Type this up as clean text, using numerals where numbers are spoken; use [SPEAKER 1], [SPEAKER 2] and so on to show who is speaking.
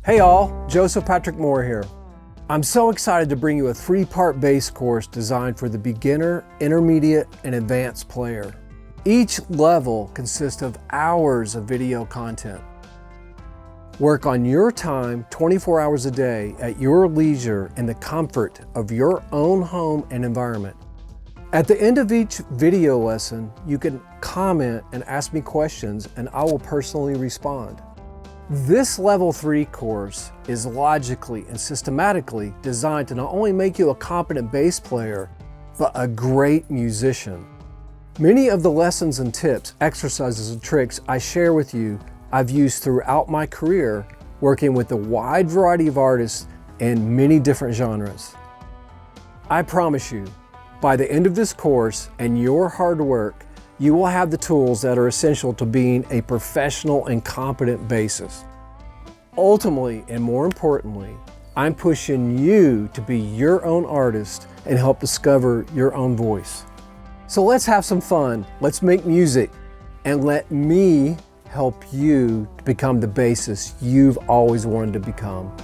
[SPEAKER 1] Hey all, Joseph Patrick Moore here. I'm so excited to bring you a 3-part bass course designed for the beginner, intermediate, and advanced player. Each level consists of hours of video content. Work on your time 24 hours a day at your leisure in the comfort of your own home and environment. At the end of each video lesson, you can comment and ask me questions and I will personally respond. This Level 3 course is logically and systematically designed to not only make you a competent bass player, but a great musician. Many of the lessons and tips, exercises, and tricks I share with you I've used throughout my career working with a wide variety of artists in many different genres. I promise you, by the end of this course and your hard work, you will have the tools that are essential to being a professional and competent bassist. Ultimately, and more importantly, I'm pushing you to be your own artist and help discover your own voice. So let's have some fun, let's make music, and let me help you to become the bassist you've always wanted to become.